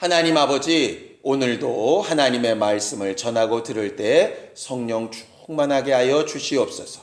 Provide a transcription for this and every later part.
하나님 아버지, 오늘도 하나님의 말씀을 전하고 들을 때 성령 충만하게 하여 주시옵소서.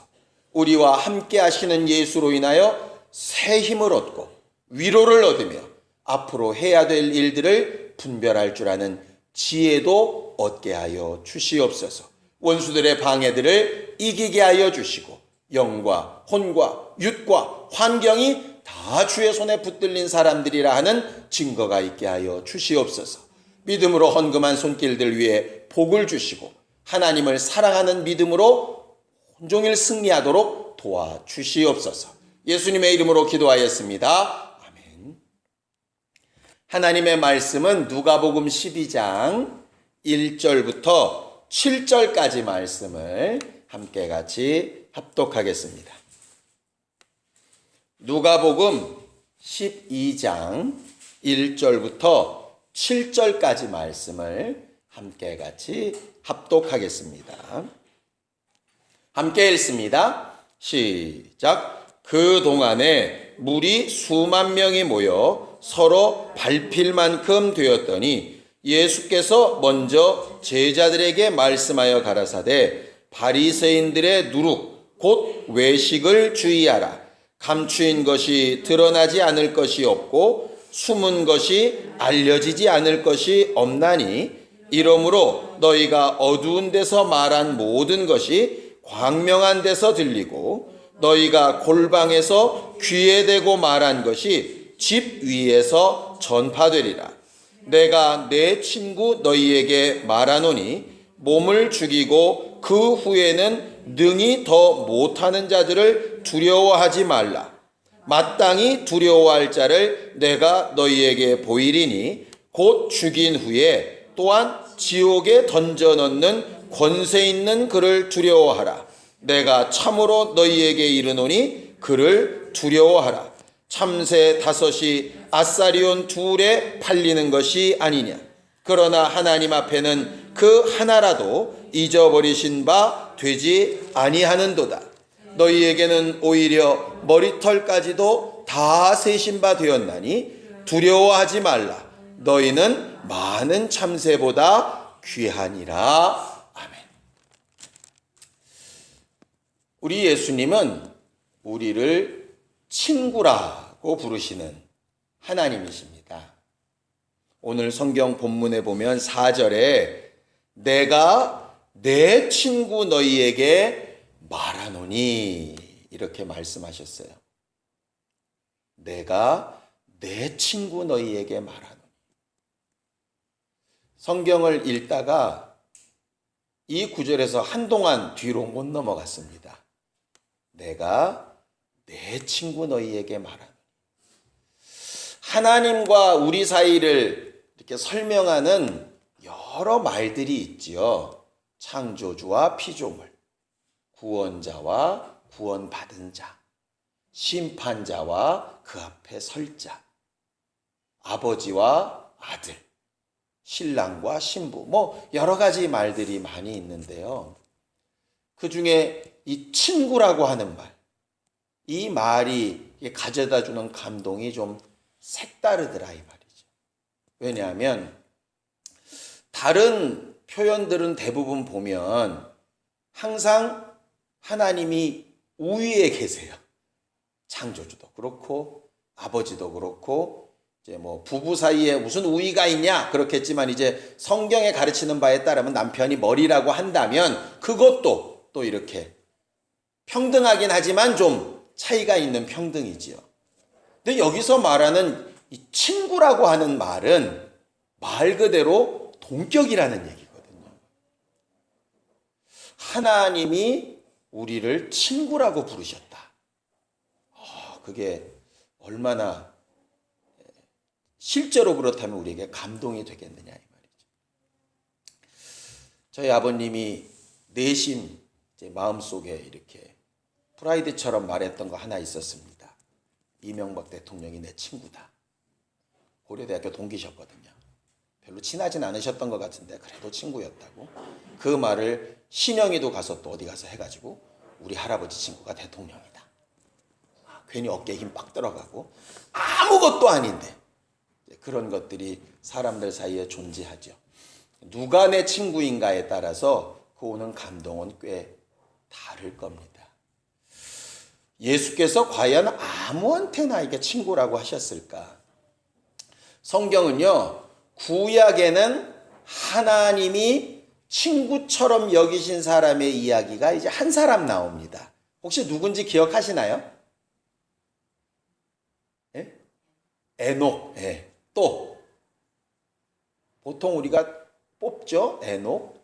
우리와 함께 하시는 예수로 인하여 새 힘을 얻고 위로를 얻으며 앞으로 해야 될 일들을 분별할 줄 아는 지혜도 얻게 하여 주시옵소서. 원수들의 방해들을 이기게 하여 주시고 영과 혼과 육과 환경이 다 주의 손에 붙들린 사람들이라 하는 증거가 있게 하여 주시옵소서. 믿음으로 헌금한 손길들 위에 복을 주시고 하나님을 사랑하는 믿음으로 온종일 승리하도록 도와주시옵소서. 예수님의 이름으로 기도하였습니다. 아멘. 하나님의 말씀은 누가복음 12장 1절부터 7절까지 말씀을 함께 같이 합독하겠습니다. 누가복음 12장 1절부터 7절까지 말씀을 함께 같이 합독하겠습니다. 함께 읽습니다. 시작. 그 동안에 물이 수만 명이 모여 서로 밟힐 만큼 되었더니 예수께서 먼저 제자들에게 말씀하여 가라사대 바리새인들의 누룩 곧 외식을 주의하라. 감추인 것이 드러나지 않을 것이 없고 숨은 것이 알려지지 않을 것이 없나니 이러므로 너희가 어두운 데서 말한 모든 것이 광명한 데서 들리고 너희가 골방에서 귀에 대고 말한 것이 집 위에서 전파되리라. 내가 내 친구 너희에게 말하노니 몸을 죽이고 그 후에는 능히 더 못하는 자들을 두려워하지 말라. 마땅히 두려워할 자를 내가 너희에게 보이리니 곧 죽인 후에 또한 지옥에 던져 넣는 권세 있는 그를 두려워하라. 내가 참으로 너희에게 이르노니 그를 두려워하라. 참새 5이 아사리온 2에 팔리는 것이 아니냐. 그러나 하나님 앞에는 그 하나라도 잊어버리신 바 되지 아니하는도다. 너희에게는 오히려 머리털까지도 다 세신 바 되었나니 두려워하지 말라. 너희는 많은 참새보다 귀하니라. 아멘. 우리 예수님은 우리를 친구라고 부르시는 하나님이십니다. 오늘 성경 본문에 보면 4절에 내가 내 친구 너희에게 말하노니 이렇게 말씀하셨어요. 내가 내 친구 너희에게 말하노니. 성경을 읽다가 이 구절에서 한동안 뒤로 못 넘어갔습니다. 내가 내 친구 너희에게 말하노니. 하나님과 우리 사이를 이렇게 설명하는 여러 말들이 있지요. 창조주와 피조물, 구원자와 구원받은 자, 심판자와 그 앞에 설 자, 아버지와 아들, 신랑과 신부, 여러 가지 말들이 많이 있는데요. 그 중에 이 친구라고 하는 말, 이 말이 가져다 주는 감동이 좀 색다르더라 이 말이죠. 왜냐하면 다른 표현들은 대부분 보면 항상 하나님이 우위에 계세요. 창조주도 그렇고 아버지도 그렇고 이제 부부 사이에 무슨 우위가 있냐 그렇겠지만 이제 성경에 가르치는 바에 따르면 남편이 머리라고 한다면 그것도 또 이렇게 평등하긴 하지만 좀 차이가 있는 평등이지요. 근데 여기서 말하는 이 친구라고 하는 말은 말 그대로 동격이라는 얘기거든요. 하나님이 우리를 친구라고 부르셨다. 그게 얼마나 실제로 그렇다면 우리에게 감동이 되겠느냐 이 말이죠. 저희 아버님이 내심 제 마음속에 이렇게 프라이드처럼 말했던 거 하나 있었습니다. 이명박 대통령이 내 친구다. 고려대학교 동기셨거든요. 별로 친하진 않으셨던 것 같은데 그래도 친구였다고. 그 말을 신영이도 가서 또 어디 가서 해가지고 우리 할아버지 친구가 대통령이다. 괜히 어깨에 힘 빡 들어가고 아무것도 아닌데 그런 것들이 사람들 사이에 존재하죠. 누가 내 친구인가에 따라서 그 오는 감동은 꽤 다를 겁니다. 예수께서 과연 아무한테나 이게 친구라고 하셨을까? 성경은요, 구약에는 하나님이 친구처럼 여기신 사람의 이야기가 이제 한 사람 나옵니다. 혹시 누군지 기억하시나요? 예? 에녹. 예. 또 보통 우리가 뽑죠. 에녹,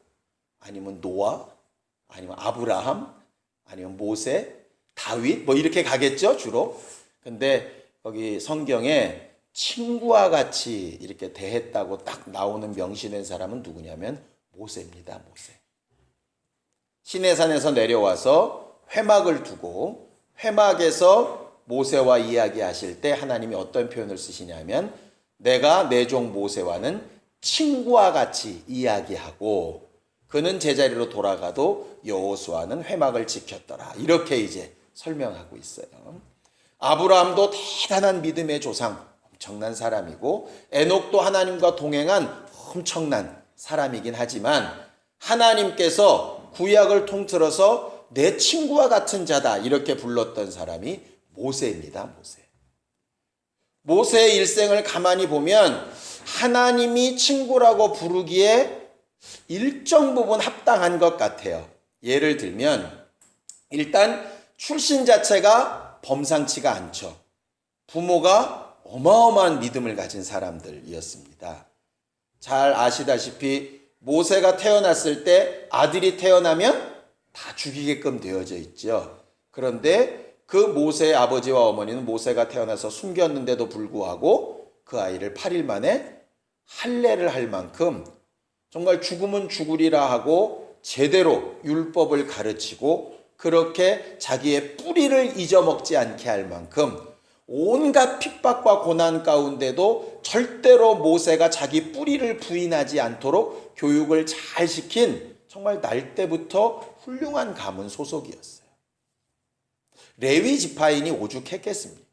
아니면 노아, 아니면 아브라함, 아니면 모세, 다윗 뭐 이렇게 가겠죠, 주로. 근데 거기 성경에 친구와 같이 이렇게 대했다고 딱 나오는 명시된 사람은 누구냐면 모세입니다. 모세. 시내산에서 내려와서 회막을 두고 회막에서 모세와 이야기하실 때 하나님이 어떤 표현을 쓰시냐면 내가 내 종 모세와는 친구와 같이 이야기하고 그는 제자리로 돌아가도 여호수아는 회막을 지켰더라. 이렇게 이제 설명하고 있어요. 아브라함도 대단한 믿음의 조상, 엄청난 사람이고 에녹도 하나님과 동행한 엄청난 사람이긴 하지만 하나님께서 구약을 통틀어서 내 친구와 같은 자다 이렇게 불렀던 사람이 모세입니다. 모세. 모세의 일생을 가만히 보면 하나님이 친구라고 부르기에 일정 부분 합당한 것 같아요. 예를 들면 일단 출신 자체가 범상치가 않죠. 부모가 어마어마한 믿음을 가진 사람들이었습니다. 잘 아시다시피 모세가 태어났을 때 아들이 태어나면 다 죽이게끔 되어져 있죠. 그런데 그 모세의 아버지와 어머니는 모세가 태어나서 숨겼는데도 불구하고 그 아이를 8일 만에 할례를 할 만큼 정말 죽으면 죽으리라 하고 제대로 율법을 가르치고 그렇게 자기의 뿌리를 잊어먹지 않게 할 만큼 온갖 핍박과 고난 가운데도 절대로 모세가 자기 뿌리를 부인하지 않도록 교육을 잘 시킨 정말 날 때부터 훌륭한 가문 소속이었어요. 레위 지파인이 오죽했겠습니까?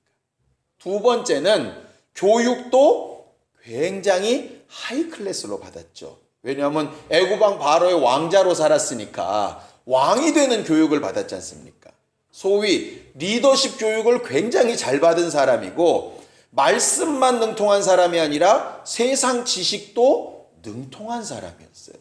두 번째는 교육도 굉장히 하이 클래스로 받았죠. 왜냐하면 애굽 왕 바로의 왕자로 살았으니까 왕이 되는 교육을 받았지 않습니까? 소위 리더십 교육을 굉장히 잘 받은 사람이고 말씀만 능통한 사람이 아니라 세상 지식도 능통한 사람이었어요.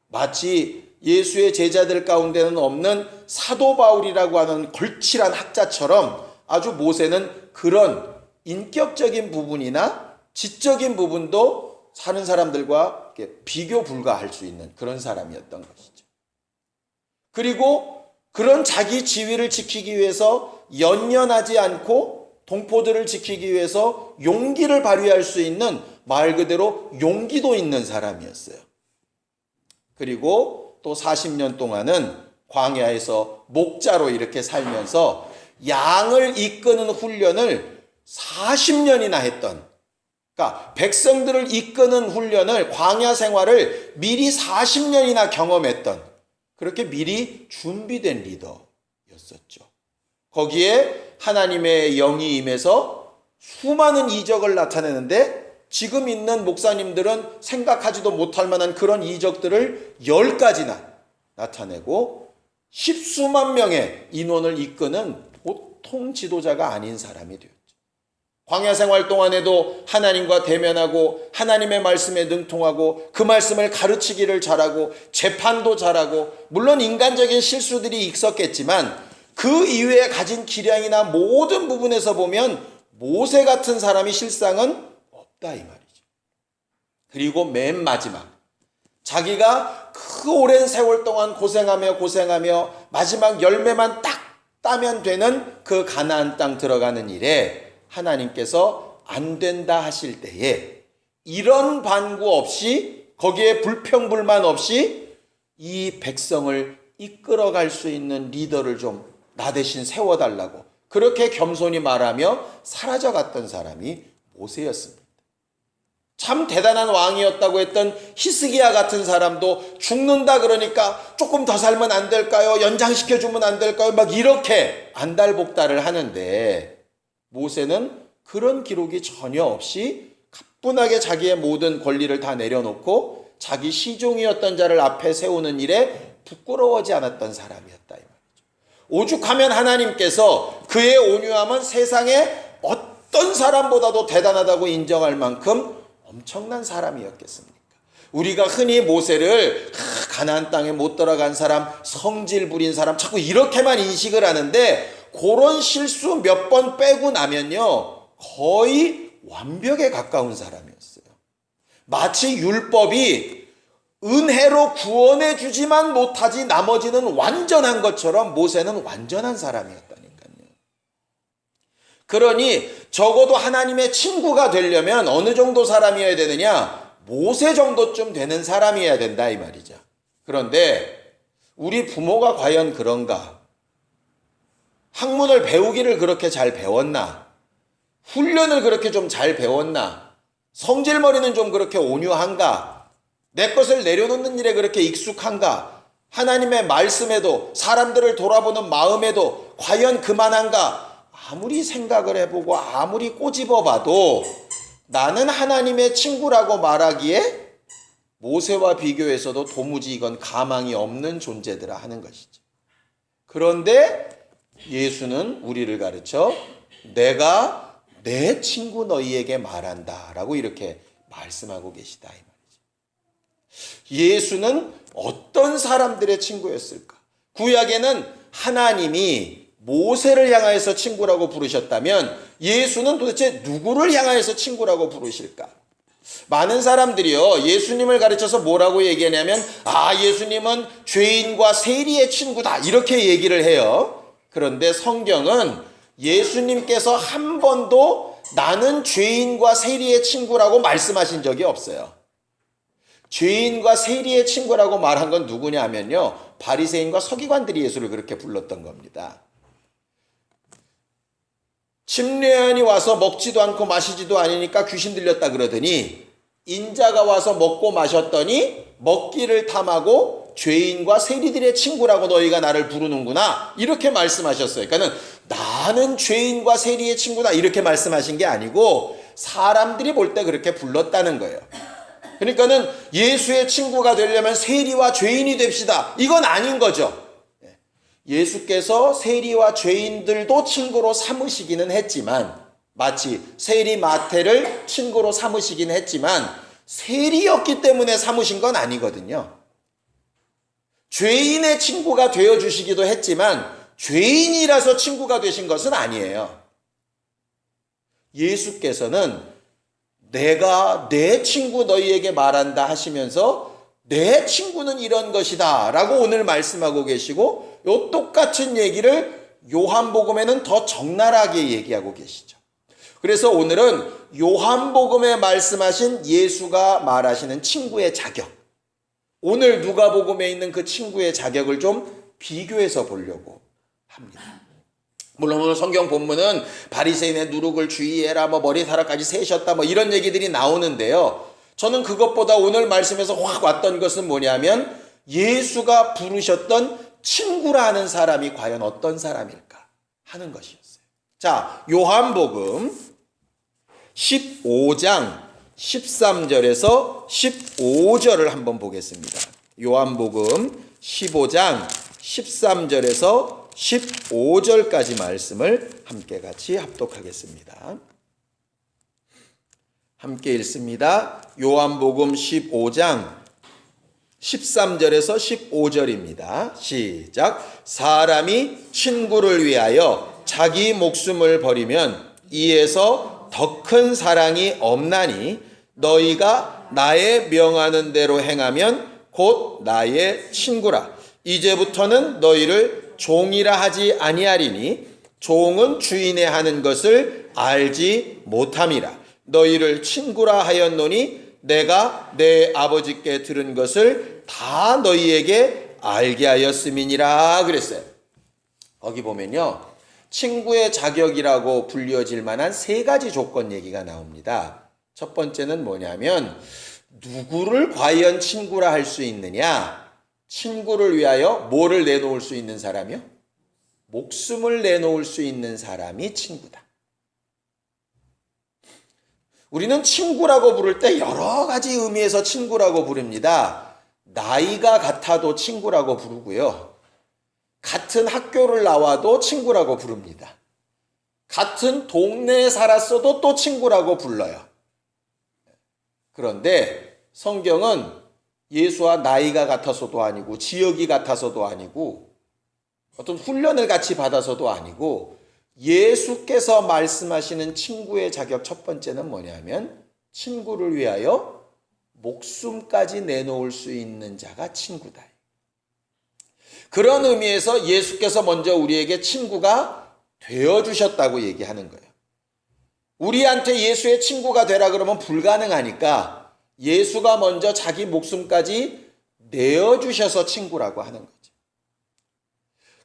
마치 예수의 제자들 가운데는 없는 사도 바울이라고 하는 걸칠한 학자처럼 아주 모세는 그런 인격적인 부분이나 지적인 부분도 사는 사람들과 비교 불가할 수 있는 그런 사람이었던 것이죠. 그리고 그런 자기 지위를 지키기 위해서 연연하지 않고 동포들을 지키기 위해서 용기를 발휘할 수 있는 말 그대로 용기도 있는 사람이었어요. 그리고 또 40년 동안은 광야에서 목자로 이렇게 살면서 양을 이끄는 훈련을 40년이나 했던, 그러니까 백성들을 이끄는 훈련을 광야 생활을 미리 40년이나 경험했던 그렇게 미리 준비된 리더였었죠. 거기에 하나님의 영이 임해서 수많은 이적을 나타내는데 지금 있는 목사님들은 생각하지도 못할 만한 그런 이적들을 10가지나 나타내고 십수만 명의 인원을 이끄는 보통 지도자가 아닌 사람이 되었죠. 광야 생활 동안에도 하나님과 대면하고 하나님의 말씀에 능통하고 그 말씀을 가르치기를 잘하고 재판도 잘하고 물론 인간적인 실수들이 있었겠지만 그 이외에 가진 기량이나 모든 부분에서 보면 모세 같은 사람이 실상은 없다 이 말이죠. 그리고 맨 마지막 자기가 그 오랜 세월 동안 고생하며 마지막 열매만 딱 따면 되는 그 가나안 땅 들어가는 일에 하나님께서 안 된다 하실 때에 이런 반구 없이 거기에 불평불만 없이 이 백성을 이끌어갈 수 있는 리더를 좀 나 대신 세워달라고 그렇게 겸손히 말하며 사라져갔던 사람이 모세였습니다. 참 대단한 왕이었다고 했던 히스기야 같은 사람도 죽는다 그러니까 조금 더 살면 안 될까요? 연장시켜주면 안 될까요? 막 이렇게 안달복달을 하는데 모세는 그런 기록이 전혀 없이 가뿐하게 자기의 모든 권리를 다 내려놓고 자기 시종이었던 자를 앞에 세우는 일에 부끄러워하지 않았던 사람이었다 이 말이죠. 오죽하면 하나님께서 그의 온유함은 세상에 어떤 사람보다도 대단하다고 인정할 만큼 엄청난 사람이었겠습니까? 우리가 흔히 모세를 가나안 땅에 못 들어간 사람, 성질 부린 사람 자꾸 이렇게만 인식을 하는데 그런 실수 몇 번 빼고 나면요 거의 완벽에 가까운 사람이었어요. 마치 율법이 은혜로 구원해 주지만 못하지 나머지는 완전한 것처럼 모세는 완전한 사람이었다니까요. 그러니 적어도 하나님의 친구가 되려면 어느 정도 사람이어야 되느냐? 모세 정도쯤 되는 사람이어야 된다 이 말이죠. 그런데 우리 부모가 과연 그런가? 학문을 배우기를 그렇게 잘 배웠나? 훈련을 그렇게 좀 잘 배웠나? 성질머리는 좀 그렇게 온유한가? 내 것을 내려놓는 일에 그렇게 익숙한가? 하나님의 말씀에도 사람들을 돌아보는 마음에도 과연 그만한가? 아무리 생각을 해보고 아무리 꼬집어봐도 나는 하나님의 친구라고 말하기에 모세와 비교해서도 도무지 이건 가망이 없는 존재들아 하는 것이죠. 그런데 예수는 우리를 가르쳐 내가 내 친구 너희에게 말한다 라고 이렇게 말씀하고 계시다 이 말이죠. 예수는 어떤 사람들의 친구였을까? 구약에는 하나님이 모세를 향하여서 친구라고 부르셨다면 예수는 도대체 누구를 향하여서 친구라고 부르실까? 많은 사람들이요 예수님을 가르쳐서 뭐라고 얘기하냐면 예수님은 죄인과 세리의 친구다 이렇게 얘기를 해요. 그런데 성경은 예수님께서 한 번도 나는 죄인과 세리의 친구라고 말씀하신 적이 없어요. 죄인과 세리의 친구라고 말한 건 누구냐 하면요 바리새인과 서기관들이 예수를 그렇게 불렀던 겁니다. 침례요한이 와서 먹지도 않고 마시지도 않으니까 귀신 들렸다 그러더니 인자가 와서 먹고 마셨더니 먹기를 탐하고 죄인과 세리들의 친구라고 너희가 나를 부르는구나 이렇게 말씀하셨어요. 그러니까 나는 죄인과 세리의 친구다 이렇게 말씀하신 게 아니고 사람들이 볼 때 그렇게 불렀다는 거예요. 그러니까는 예수의 친구가 되려면 세리와 죄인이 됩시다 이건 아닌 거죠. 예수께서 세리와 죄인들도 친구로 삼으시기는 했지만 마치 세리 마태를 친구로 삼으시긴 했지만 세리였기 때문에 삼으신 건 아니거든요. 죄인의 친구가 되어주시기도 했지만 죄인이라서 친구가 되신 것은 아니에요. 예수께서는 내가 내 친구 너희에게 말한다 하시면서 내 친구는 이런 것이다 라고 오늘 말씀하고 계시고 요 똑같은 얘기를 요한복음에는 더 적나라하게 얘기하고 계시죠. 그래서 오늘은 요한복음에 말씀하신 예수가 말하시는 친구의 자격, 오늘 누가복음에 있는 그 친구의 자격을 좀 비교해서 보려고 합니다. 물론 오늘 성경 본문은 바리새인의 누룩을 주의해라 머리카락까지 세셨다 이런 얘기들이 나오는데요. 저는 그것보다 오늘 말씀에서 확 왔던 것은 뭐냐면 예수가 부르셨던 친구라 하는 사람이 과연 어떤 사람일까 하는 것이었어요. 자, 요한복음 15장 13절에서 15절을 한번 보겠습니다. 요한복음 15장 13절에서 15절까지 말씀을 함께 같이 합독하겠습니다. 함께 읽습니다. 요한복음 15장 13절에서 15절입니다. 시작. 사람이 친구를 위하여 자기 목숨을 버리면 이에서 더 큰 사랑이 없나니 너희가 나의 명하는 대로 행하면 곧 나의 친구라. 이제부터는 너희를 종이라 하지 아니하리니 종은 주인의 하는 것을 알지 못함이라. 너희를 친구라 하였노니 내가 내 아버지께 들은 것을 다 너희에게 알게 하였음이니라 그랬어요. 거기 보면요 친구의 자격이라고 불려질 만한 세 가지 조건 얘기가 나옵니다. 첫 번째는 뭐냐면 누구를 과연 친구라 할 수 있느냐. 친구를 위하여 뭐를 내놓을 수 있는 사람이요? 목숨을 내놓을 수 있는 사람이 친구다. 우리는 친구라고 부를 때 여러 가지 의미에서 친구라고 부릅니다. 나이가 같아도 친구라고 부르고요. 같은 학교를 나와도 친구라고 부릅니다. 같은 동네에 살았어도 또 친구라고 불러요. 그런데 성경은 예수와 나이가 같아서도 아니고 지역이 같아서도 아니고 어떤 훈련을 같이 받아서도 아니고 예수께서 말씀하시는 친구의 자격 첫 번째는 뭐냐면 친구를 위하여 목숨까지 내놓을 수 있는 자가 친구다. 그런 의미에서 예수께서 먼저 우리에게 친구가 되어주셨다고 얘기하는 거예요. 우리한테 예수의 친구가 되라 그러면 불가능하니까 예수가 먼저 자기 목숨까지 내어주셔서 친구라고 하는 거죠.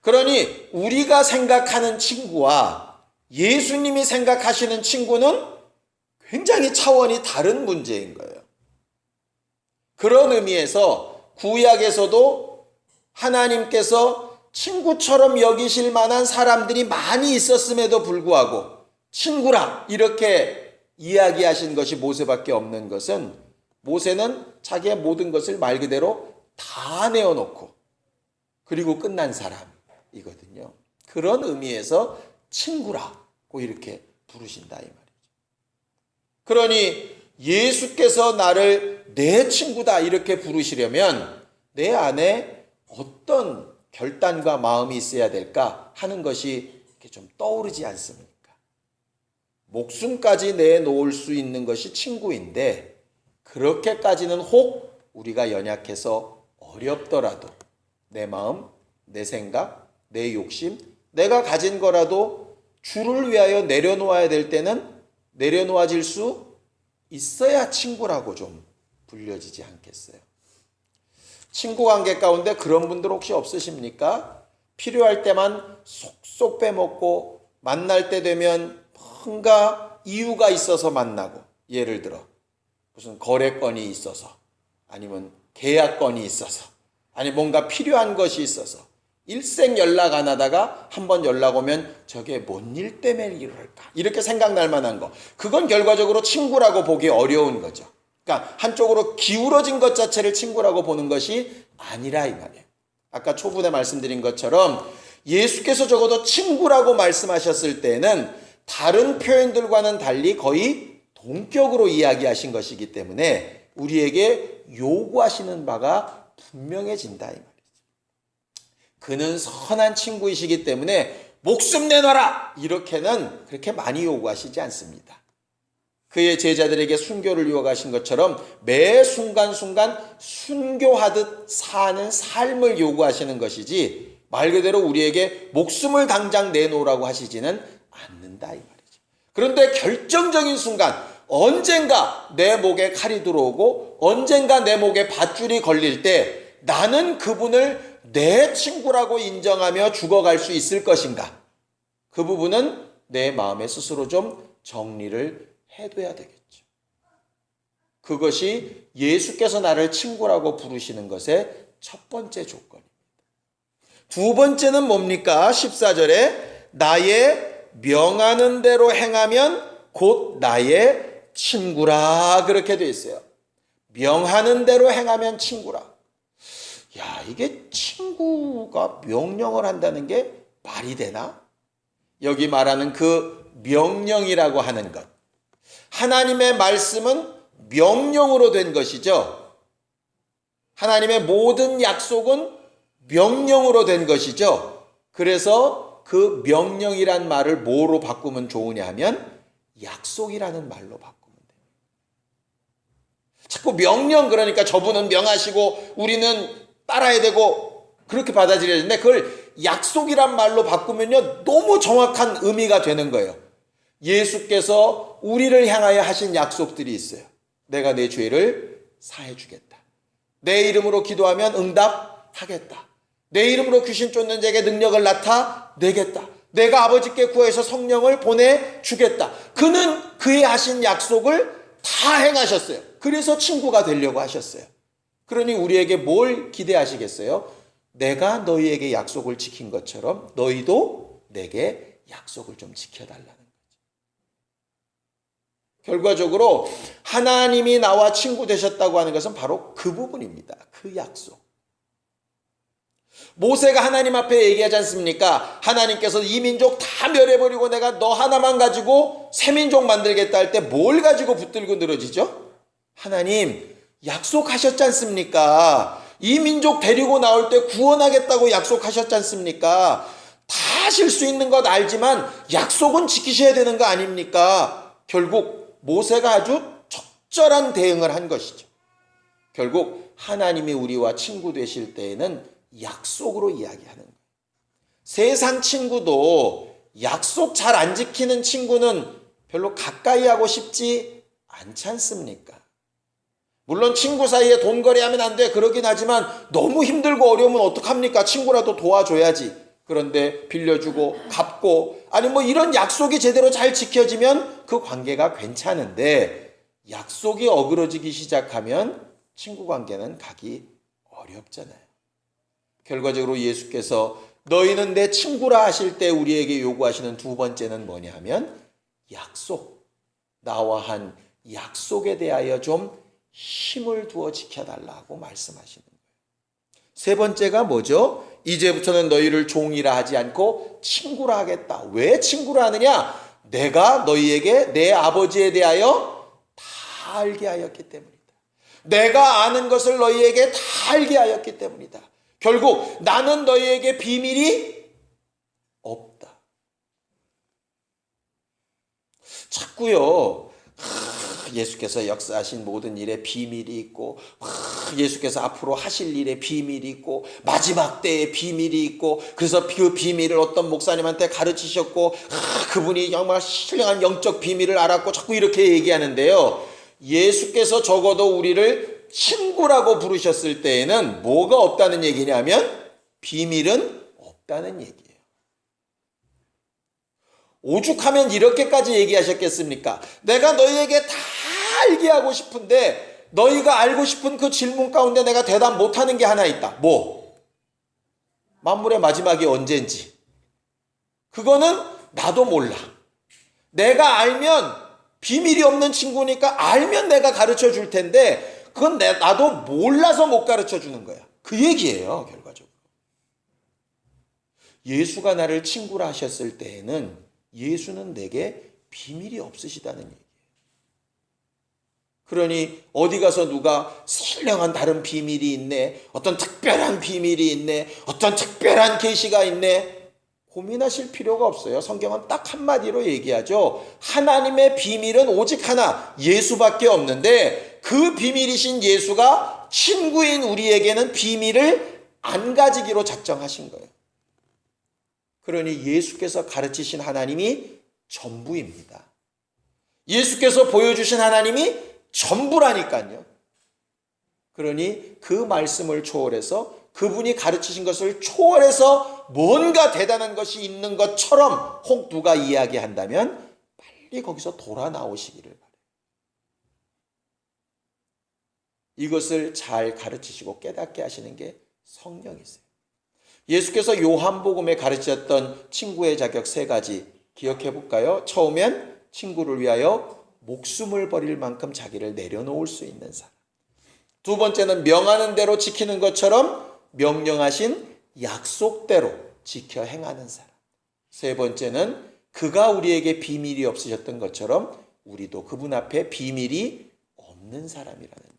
그러니 우리가 생각하는 친구와 예수님이 생각하시는 친구는 굉장히 차원이 다른 문제인 거예요. 그런 의미에서 구약에서도 하나님께서 친구처럼 여기실 만한 사람들이 많이 있었음에도 불구하고 친구라 이렇게 이야기하신 것이 모세밖에 없는 것은 모세는 자기의 모든 것을 말 그대로 다 내어놓고 그리고 끝난 사람이거든요. 그런 의미에서 친구라고 이렇게 부르신다 이 말이죠. 그러니 예수께서 나를 내 친구다 이렇게 부르시려면 내 안에 어떤 결단과 마음이 있어야 될까 하는 것이 이렇게 좀 떠오르지 않습니까? 목숨까지 내놓을 수 있는 것이 친구인데 그렇게까지는 혹 우리가 연약해서 어렵더라도 내 마음, 내 생각, 내 욕심, 내가 가진 거라도 주를 위하여 내려놓아야 될 때는 내려놓아질 수 있어야 친구라고 좀 불려지지 않겠어요? 친구 관계 가운데 그런 분들 혹시 없으십니까? 필요할 때만 쏙쏙 빼먹고 만날 때 되면 뭔가 이유가 있어서 만나고 예를 들어 무슨 거래건이 있어서 아니면 계약건이 있어서 아니 뭔가 필요한 것이 있어서 일생 연락 안 하다가 한번 연락 오면 저게 뭔 일 때문에 이럴까 이렇게 생각날 만한 거 그건 결과적으로 친구라고 보기 어려운 거죠. 그러니까 한쪽으로 기울어진 것 자체를 친구라고 보는 것이 아니라 이 말이에요. 아까 초반에 말씀드린 것처럼 예수께서 적어도 친구라고 말씀하셨을 때는 다른 표현들과는 달리 거의 동격으로 이야기하신 것이기 때문에 우리에게 요구하시는 바가 분명해진다 이 말이죠. 그는 선한 친구이시기 때문에 목숨 내놔라 이렇게는 그렇게 많이 요구하시지 않습니다. 그의 제자들에게 순교를 유혹하신 것처럼 매 순간순간 순교하듯 사는 삶을 요구하시는 것이지 말 그대로 우리에게 목숨을 당장 내놓으라고 하시지는 않는다 이 말이죠. 그런데 결정적인 순간 언젠가 내 목에 칼이 들어오고 언젠가 내 목에 밧줄이 걸릴 때 나는 그분을 내 친구라고 인정하며 죽어갈 수 있을 것인가? 그 부분은 내 마음에 스스로 좀 정리를 해둬야 되겠죠. 그것이 예수께서 나를 친구라고 부르시는 것의 첫 번째 조건입니다. 두 번째는 뭡니까? 14절에 나의 명하는 대로 행하면 곧 나의 친구라 그렇게 되어 있어요. 명하는 대로 행하면 친구라. 야, 이게 친구가 명령을 한다는 게 말이 되나? 여기 말하는 그 명령이라고 하는 것. 하나님의 말씀은 명령으로 된 것이죠. 하나님의 모든 약속은 명령으로 된 것이죠. 그래서 그 명령이란 말을 뭐로 바꾸면 좋으냐 하면 약속이라는 말로 바꾸면 돼요. 자꾸 명령 그러니까 저분은 명하시고 우리는 따라야 되고 그렇게 받아들여야 되는데 그걸 약속이란 말로 바꾸면요 너무 정확한 의미가 되는 거예요. 예수께서 우리를 향하여 하신 약속들이 있어요. 내가 내 죄를 사해 주겠다. 내 이름으로 기도하면 응답하겠다. 내 이름으로 귀신 쫓는 자에게 능력을 나타내겠다. 내가 아버지께 구해서 성령을 보내주겠다. 그는 그의 하신 약속을 다 행하셨어요. 그래서 친구가 되려고 하셨어요. 그러니 우리에게 뭘 기대하시겠어요? 내가 너희에게 약속을 지킨 것처럼 너희도 내게 약속을 좀 지켜달라는 거죠. 결과적으로 하나님이 나와 친구 되셨다고 하는 것은 바로 그 부분입니다. 그 약속. 모세가 하나님 앞에 얘기하지 않습니까? 하나님께서 이 민족 다 멸해버리고 내가 너 하나만 가지고 새 민족 만들겠다 할 때 뭘 가지고 붙들고 늘어지죠? 하나님 약속하셨지 않습니까? 이 민족 데리고 나올 때 구원하겠다고 약속하셨지 않습니까? 다 하실 수 있는 것 알지만 약속은 지키셔야 되는 거 아닙니까? 결국 모세가 아주 적절한 대응을 한 것이죠. 결국 하나님이 우리와 친구 되실 때에는 약속으로 이야기하는 거예요. 세상 친구도 약속 잘 안 지키는 친구는 별로 가까이 하고 싶지 않지 않습니까? 물론 친구 사이에 돈 거래하면 안 돼 그러긴 하지만 너무 힘들고 어려우면 어떡합니까? 친구라도 도와줘야지. 그런데 빌려주고 갚고 아니 뭐 이런 약속이 제대로 잘 지켜지면 그 관계가 괜찮은데 약속이 어그러지기 시작하면 친구 관계는 가기 어렵잖아요. 결과적으로 예수께서 너희는 내 친구라 하실 때 우리에게 요구하시는 두 번째는 뭐냐 하면 약속. 나와 한 약속에 대하여 좀 힘을 두어 지켜달라고 말씀하시는 거예요. 세 번째가 뭐죠? 이제부터는 너희를 종이라 하지 않고 친구라 하겠다. 왜 친구라 하느냐? 내가 너희에게 내 아버지에 대하여 다 알게 하였기 때문이다. 내가 아는 것을 너희에게 다 알게 하였기 때문이다. 결국 나는 너희에게 비밀이 없다. 자꾸요. 예수께서 역사하신 모든 일에 비밀이 있고 예수께서 앞으로 하실 일에 비밀이 있고 마지막 때에 비밀이 있고 그래서 그 비밀을 어떤 목사님한테 가르치셨고 그분이 정말 신령한 영적 비밀을 알았고 자꾸 이렇게 얘기하는데요. 예수께서 적어도 우리를 친구라고 부르셨을 때에는 뭐가 없다는 얘기냐면 비밀은 없다는 얘기예요. 오죽하면 이렇게까지 얘기하셨겠습니까? 내가 너희에게 다 알게 하고 싶은데 너희가 알고 싶은 그 질문 가운데 내가 대답 못하는 게 하나 있다. 뭐? 만물의 마지막이 언제인지. 그거는 나도 몰라. 내가 알면 비밀이 없는 친구니까 알면 내가 가르쳐 줄 텐데 그건 나도 몰라서 못 가르쳐 주는 거야. 그 얘기예요, 결과적으로. 예수가 나를 친구라 하셨을 때에는 예수는 내게 비밀이 없으시다는 얘기예요. 그러니 어디 가서 누가 신령한 다른 비밀이 있네, 어떤 특별한 비밀이 있네, 어떤 특별한 계시가 있네, 고민하실 필요가 없어요. 성경은 딱 한마디로 얘기하죠. 하나님의 비밀은 오직 하나, 예수밖에 없는데 그 비밀이신 예수가 친구인 우리에게는 비밀을 안 가지기로 작정하신 거예요. 그러니 예수께서 가르치신 하나님이 전부입니다. 예수께서 보여주신 하나님이 전부라니까요. 그러니 그 말씀을 초월해서 그분이 가르치신 것을 초월해서 뭔가 대단한 것이 있는 것처럼 혹 누가 이야기한다면 빨리 거기서 돌아 나오시기를 바라요. 이것을 잘 가르치시고 깨닫게 하시는 게 성령이세요. 예수께서 요한복음에 가르치셨던 친구의 자격 세 가지 기억해 볼까요? 처음엔 친구를 위하여 목숨을 버릴 만큼 자기를 내려놓을 수 있는 사람. 두 번째는 명하는 대로 지키는 것처럼 명령하신 약속대로 지켜 행하는 사람. 세 번째는 그가 우리에게 비밀이 없으셨던 것처럼 우리도 그분 앞에 비밀이 없는 사람이라는.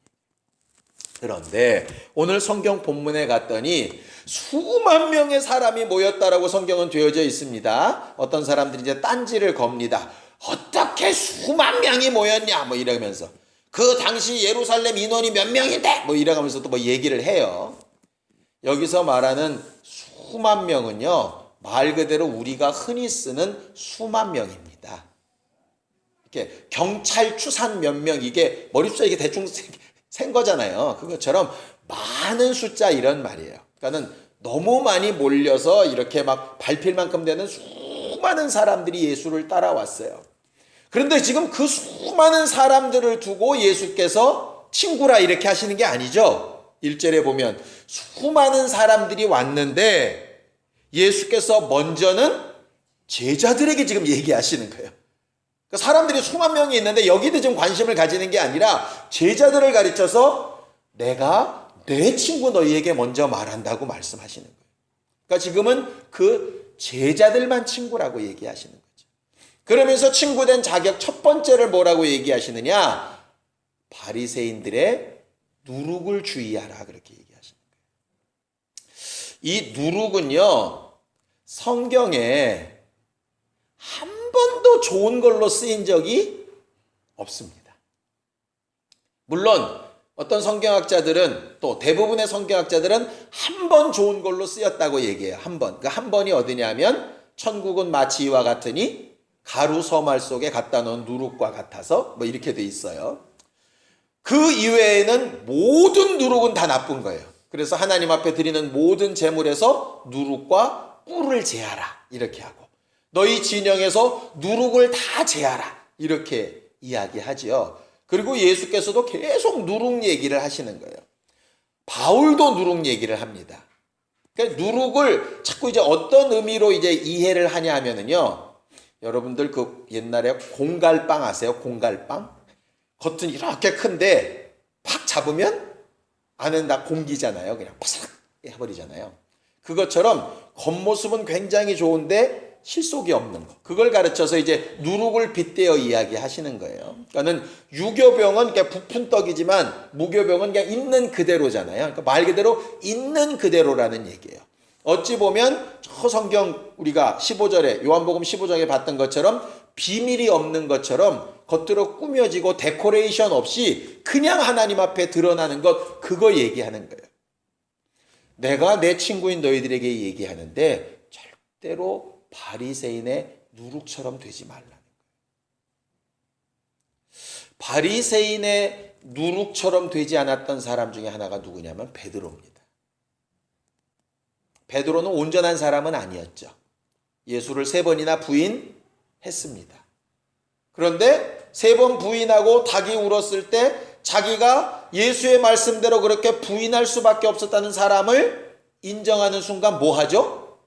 그런데 오늘 성경 본문에 갔더니 수만 명의 사람이 모였다라고 성경은 되어져 있습니다. 어떤 사람들이 이제 딴지를 겁니다. 어떻게 수만 명이 모였냐 뭐 이러면서 그 당시 예루살렘 인원이 몇 명인데 뭐 이러면서 또 뭐 얘기를 해요. 여기서 말하는 수만 명은요 말 그대로 우리가 흔히 쓰는 수만 명입니다. 이렇게 경찰 추산 몇 명 이게 머릿속에 이게 대충 센 거잖아요. 그것처럼 많은 숫자 이런 말이에요. 그러니까는 너무 많이 몰려서 이렇게 막 밟힐 만큼 되는 수많은 사람들이 예수를 따라왔어요. 그런데 지금 그 수많은 사람들을 두고 예수께서 친구라 이렇게 하시는 게 아니죠. 1절에 보면 수많은 사람들이 왔는데 예수께서 먼저는 제자들에게 지금 얘기하시는 거예요. 그러니까 사람들이 수만 명이 있는데 여기도 좀 관심을 가지는 게 아니라 제자들을 가르쳐서 내가 내 친구 너희에게 먼저 말한다고 말씀하시는 거예요. 그러니까 지금은 그 제자들만 친구라고 얘기하시는 거죠. 그러면서 친구 된 자격 첫 번째를 뭐라고 얘기하시느냐? 바리새인들의 누룩을 주의하라, 그렇게 얘기하시는 거예요. 이 누룩은요, 성경에 한 번도 좋은 걸로 쓰인 적이 없습니다. 물론 어떤 성경학자들은, 또 대부분의 성경학자들은 한 번 좋은 걸로 쓰였다고 얘기해요. 한 번. 그 한 번이 어디냐면 천국은 마치 이와 같으니 가루 서말 속에 갖다 놓은 누룩과 같아서 뭐 이렇게 돼 있어요. 그 이외에는 모든 누룩은 다 나쁜 거예요. 그래서 하나님 앞에 드리는 모든 제물에서 누룩과 꿀을 제하라, 이렇게 하고, 너희 진영에서 누룩을 다 제하라, 이렇게 이야기하지요. 그리고 예수께서도 계속 누룩 얘기를 하시는 거예요. 바울도 누룩 얘기를 합니다. 그러니까 누룩을 자꾸 이제 어떤 의미로 이제 이해를 하냐 하면은요, 여러분들 그 옛날에 공갈빵 아세요? 공갈빵? 겉은 이렇게 큰데 팍 잡으면 안은 다 공기잖아요. 그냥 바삭 해버리잖아요. 그것처럼 겉모습은 굉장히 좋은데 실속이 없는 거. 그걸 가르쳐서 이제 누룩을 빗대어 이야기하시는 거예요. 그러니까는 유교병은 그냥 부푼 떡이지만 무교병은 그냥 있는 그대로잖아요. 그러니까 말 그대로 있는 그대로라는 얘기예요. 어찌 보면 저 성경 우리가 15절에 요한복음 15장에 봤던 것처럼 비밀이 없는 것처럼 겉으로 꾸며지고 데코레이션 없이 그냥 하나님 앞에 드러나는 것, 그거 얘기하는 거예요. 내가 내 친구인 너희들에게 얘기하는데 절대로 바리새인의 누룩처럼 되지 말라는 거예요. 바리새인의 누룩처럼 되지 않았던 사람 중에 하나가 누구냐면 베드로입니다. 베드로는 온전한 사람은 아니었죠. 예수를 3번이나 부인했습니다. 그런데 3번 부인하고 닭이 울었을 때 자기가 예수의 말씀대로 그렇게 부인할 수밖에 없었다는 사람을 인정하는 순간 뭐 하죠?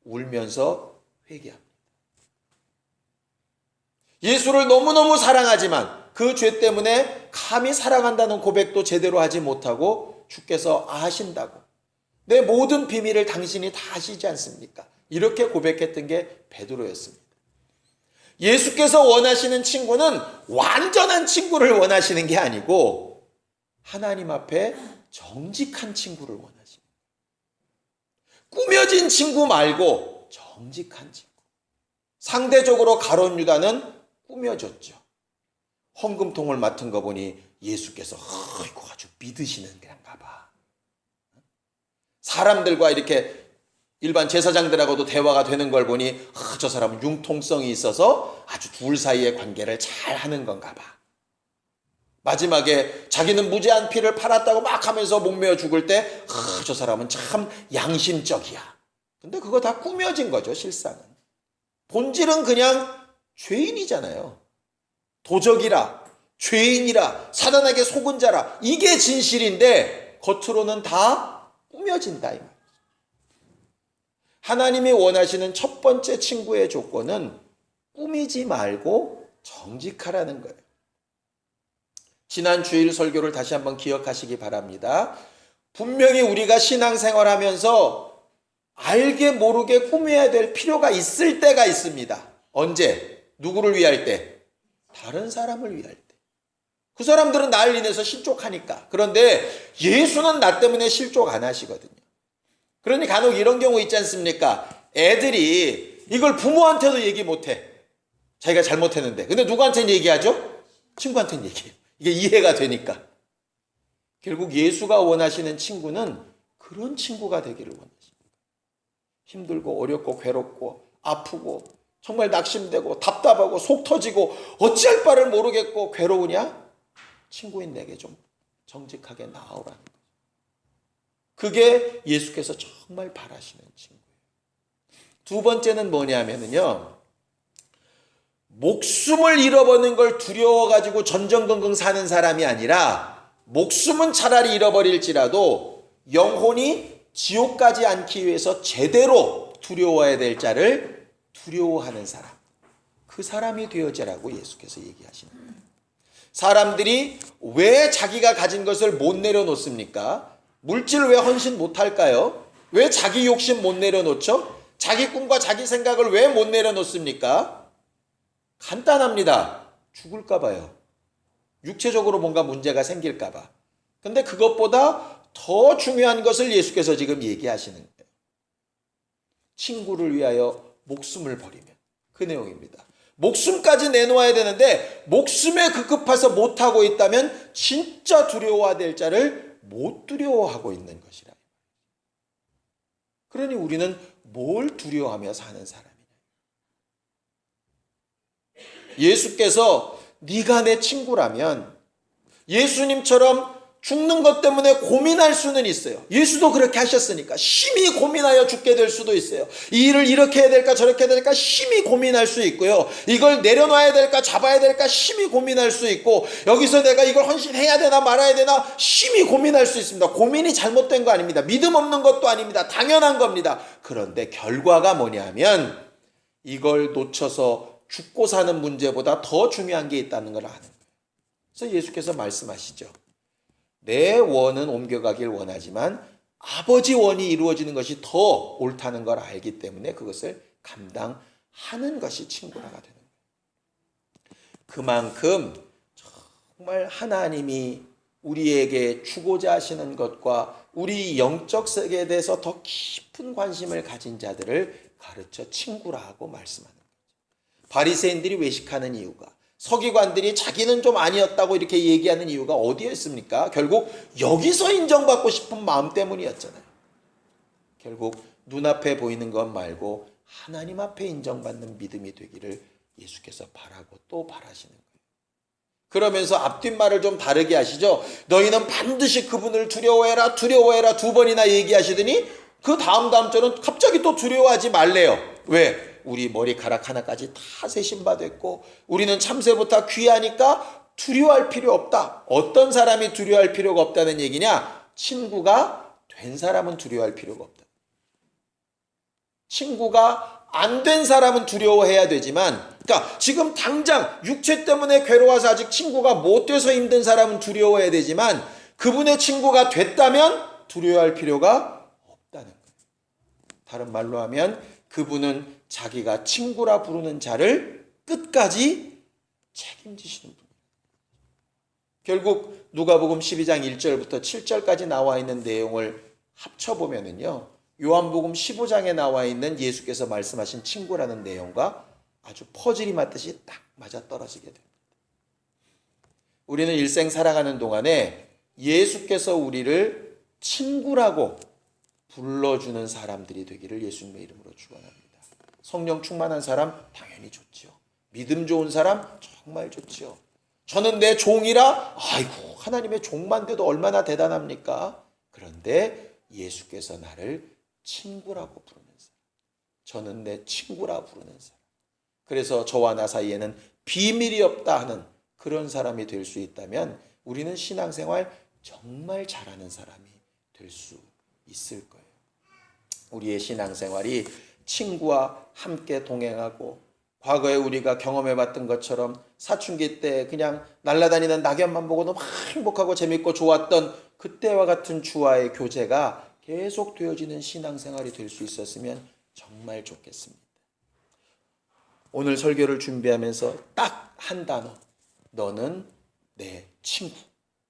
울면서 회개합니다. 예수를 너무너무 사랑하지만 그 죄 때문에 감히 사랑한다는 고백도 제대로 하지 못하고 주께서 아신다고, 내 모든 비밀을 당신이 다 아시지 않습니까? 이렇게 고백했던 게 베드로였습니다. 예수께서 원하시는 친구는 완전한 친구를 원하시는 게 아니고 하나님 앞에 정직한 친구를 원하십니다. 꾸며진 친구 말고 정직한 친구. 상대적으로 가룟 유다는 꾸며졌죠. 헌금통을 맡은 거 보니 예수께서 이거 아주 믿으시는 그런가 봐. 사람들과 이렇게 일반 제사장들하고도 대화가 되는 걸 보니 저 사람은 융통성이 있어서 아주 둘 사이의 관계를 잘 하는 건가 봐. 마지막에 자기는 무죄한 피를 팔았다고 막 하면서 목매어 죽을 때 저 사람은 참 양심적이야. 근데 그거 다 꾸며진 거죠, 실상은. 본질은 그냥 죄인이잖아요. 도적이라, 죄인이라, 사단에게 속은 자라, 이게 진실인데 겉으로는 다 꾸며진다 이 말이죠. 하나님이 원하시는 첫 번째 친구의 조건은 꾸미지 말고 정직하라는 거예요. 지난 주일 설교를 다시 한번 기억하시기 바랍니다. 분명히 우리가 신앙생활하면서 알게 모르게 꾸며야 될 필요가 있을 때가 있습니다. 언제? 누구를 위할 때? 다른 사람을 위할 때. 그 사람들은 나를 인해서 실족하니까. 그런데 예수는 나 때문에 실족 안 하시거든요. 그러니 간혹 이런 경우 있지 않습니까? 애들이 이걸 부모한테도 얘기 못해. 자기가 잘못했는데. 근데 누구한테는 얘기하죠? 친구한테는 얘기해요. 이게 이해가 되니까. 결국 예수가 원하시는 친구는 그런 친구가 되기를 원하십니다. 힘들고 어렵고 괴롭고 아프고 정말 낙심되고 답답하고 속 터지고 어찌할 바를 모르겠고 괴로우냐? 친구인 내게 좀 정직하게 나오라는 거예요. 그게 예수께서 정말 바라시는 친구예요. 두 번째는 뭐냐면요, 목숨을 잃어버리는 걸 두려워가지고 전전긍긍 사는 사람이 아니라 목숨은 차라리 잃어버릴지라도 영혼이 지옥 가지 않기 위해서 제대로 두려워야 될 자를 두려워하는 사람. 그 사람이 되어지라고 예수께서 얘기하시는 거예요. 사람들이 왜 자기가 가진 것을 못 내려놓습니까? 물질을 왜 헌신 못할까요? 왜 자기 욕심 못 내려놓죠? 자기 꿈과 자기 생각을 왜 못 내려놓습니까? 간단합니다. 죽을까 봐요. 육체적으로 뭔가 문제가 생길까 봐. 근데 그것보다 더 중요한 것을 예수께서 지금 얘기하시는 거예요. 친구를 위하여 목숨을 버리면, 그 내용입니다. 목숨까지 내놓아야 되는데 목숨에 급급해서 못하고 있다면 진짜 두려워야 될 자를 못 두려워하고 있는 것이라. 그러니 우리는 뭘 두려워하며 사는 사람이냐. 예수께서 네가 내 친구라면 예수님처럼 죽는 것 때문에 고민할 수는 있어요. 예수도 그렇게 하셨으니까 심히 고민하여 죽게 될 수도 있어요. 이 일을 이렇게 해야 될까 저렇게 해야 될까 심히 고민할 수 있고요. 이걸 내려놔야 될까 잡아야 될까 심히 고민할 수 있고, 여기서 내가 이걸 헌신해야 되나 말아야 되나 심히 고민할 수 있습니다. 고민이 잘못된 거 아닙니다. 믿음 없는 것도 아닙니다. 당연한 겁니다. 그런데 결과가 뭐냐면 이걸 놓쳐서 죽고 사는 문제보다 더 중요한 게 있다는 걸 아는 거예요. 그래서 예수께서 말씀하시죠. 내 원은 옮겨가길 원하지만 아버지 원이 이루어지는 것이 더 옳다는 걸 알기 때문에 그것을 감당하는 것이 친구라가 되는 거예요. 그만큼 정말 하나님이 우리에게 주고자 하시는 것과 우리 영적 세계에 대해서 더 깊은 관심을 가진 자들을 가르쳐 친구라고 말씀하는 거죠. 바리새인들이 외식하는 이유가, 서기관들이 자기는 좀 아니었다고 이렇게 얘기하는 이유가 어디에 있습니까? 결국 여기서 인정받고 싶은 마음 때문이었잖아요. 결국 눈앞에 보이는 것 말고 하나님 앞에 인정받는 믿음이 되기를 예수께서 바라고 또 바라시는 거예요. 그러면서 앞뒷말을 좀 다르게 하시죠. 너희는 반드시 그분을 두려워해라 두려워해라 두 번이나 얘기하시더니 그 다음 절은 갑자기 또 두려워하지 말래요. 왜? 우리 머리카락 하나까지 다 세신받았고 우리는 참새보다 귀하니까 두려워할 필요 없다. 어떤 사람이 두려워할 필요가 없다는 얘기냐? 친구가 된 사람은 두려워할 필요가 없다. 친구가 안 된 사람은 두려워해야 되지만, 그러니까 지금 당장 육체 때문에 괴로워서 아직 친구가 못 돼서 힘든 사람은 두려워해야 되지만 그분의 친구가 됐다면 두려워할 필요가 없다는 거예요. 다른 말로 하면 그분은 자기가 친구라 부르는 자를 끝까지 책임지시는 분이에요. 결국 누가복음 12장 1절부터 7절까지 나와 있는 내용을 합쳐보면은요, 요한복음 15장에 나와 있는 예수께서 말씀하신 친구라는 내용과 아주 퍼즐이 맞듯이 딱 맞아떨어지게 됩니다. 우리는 일생 살아가는 동안에 예수께서 우리를 친구라고 불러주는 사람들이 되기를 예수님의 이름으로 축원합니다. 성령 충만한 사람 당연히 좋죠. 믿음 좋은 사람 정말 좋죠. 저는 내 종이라, 아이고 하나님의 종만 돼도 얼마나 대단합니까? 그런데 예수께서 나를 친구라고 부르는 사람, 저는 내 친구라 부르는 사람, 그래서 저와 나 사이에는 비밀이 없다 하는 그런 사람이 될 수 있다면 우리는 신앙생활 정말 잘하는 사람이 될 수 있을 거예요. 우리의 신앙생활이 친구와 함께 동행하고, 과거에 우리가 경험해봤던 것처럼 사춘기 때 그냥 날아다니는 낙엽만 보고 너무 행복하고 재밌고 좋았던 그때와 같은 주와의 교제가 계속 되어지는 신앙생활이 될 수 있었으면 정말 좋겠습니다. 오늘 설교를 준비하면서 딱 한 단어, 너는 내 친구,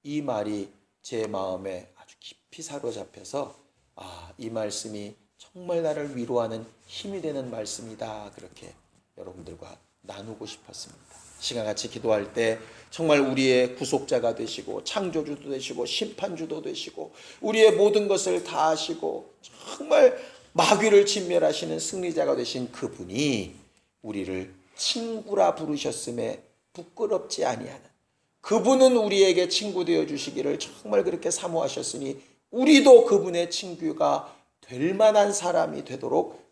이 말이 제 마음에 아주 깊이 사로잡혀서 이 말씀이 정말 나를 위로하는 힘이 되는 말씀이다, 그렇게 여러분들과 나누고 싶었습니다. 시간 같이 기도할 때 정말 우리의 구속자가 되시고 창조주도 되시고 심판주도 되시고 우리의 모든 것을 다 하시고 정말 마귀를 진멸하시는 승리자가 되신 그분이 우리를 친구라 부르셨음에 부끄럽지 아니하는, 그분은 우리에게 친구 되어 주시기를 정말 그렇게 사모하셨으니 우리도 그분의 친구가 될 만한 사람이 되도록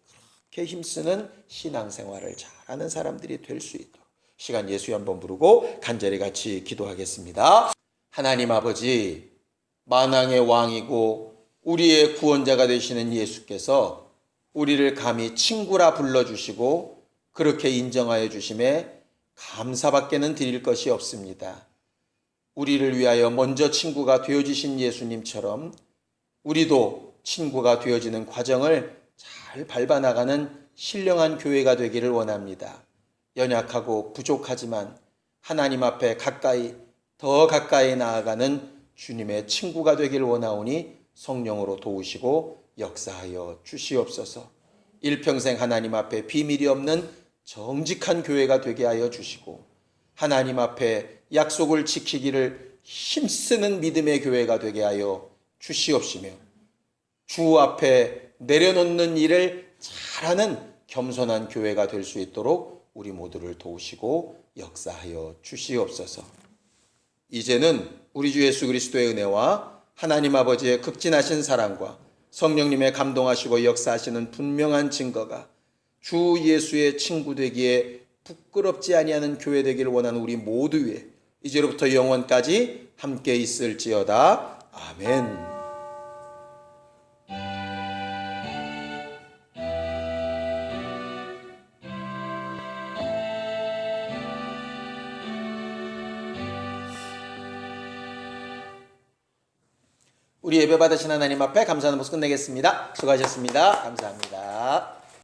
그렇게 힘쓰는 신앙생활을 잘하는 사람들이 될 수 있도록 시간 예수 한번 부르고 간절히 같이 기도하겠습니다. 하나님 아버지, 만왕의 왕이고 우리의 구원자가 되시는 예수께서 우리를 감히 친구라 불러주시고 그렇게 인정하여 주심에 감사밖에는 드릴 것이 없습니다. 우리를 위하여 먼저 친구가 되어주신 예수님처럼 우리도 친구가 되어지는 과정을 잘 밟아나가는 신령한 교회가 되기를 원합니다. 연약하고 부족하지만 하나님 앞에 더 가까이 나아가는 주님의 친구가 되기를 원하오니 성령으로 도우시고 역사하여 주시옵소서. 일평생 하나님 앞에 비밀이 없는 정직한 교회가 되게 하여 주시고 하나님 앞에 약속을 지키기를 힘쓰는 믿음의 교회가 되게 하여 주시옵시며 주 앞에 내려놓는 일을 잘하는 겸손한 교회가 될 수 있도록 우리 모두를 도우시고 역사하여 주시옵소서. 이제는 우리 주 예수 그리스도의 은혜와 하나님 아버지의 극진하신 사랑과 성령님의 감동하시고 역사하시는 분명한 증거가 주 예수의 친구 되기에 부끄럽지 아니하는 교회 되기를 원하는 우리 모두 위에 이제로부터 영원까지 함께 있을지어다. 아멘. 우리 예배 받으신 하나님 앞에 감사하는 모습 끝내겠습니다. 수고하셨습니다. 감사합니다.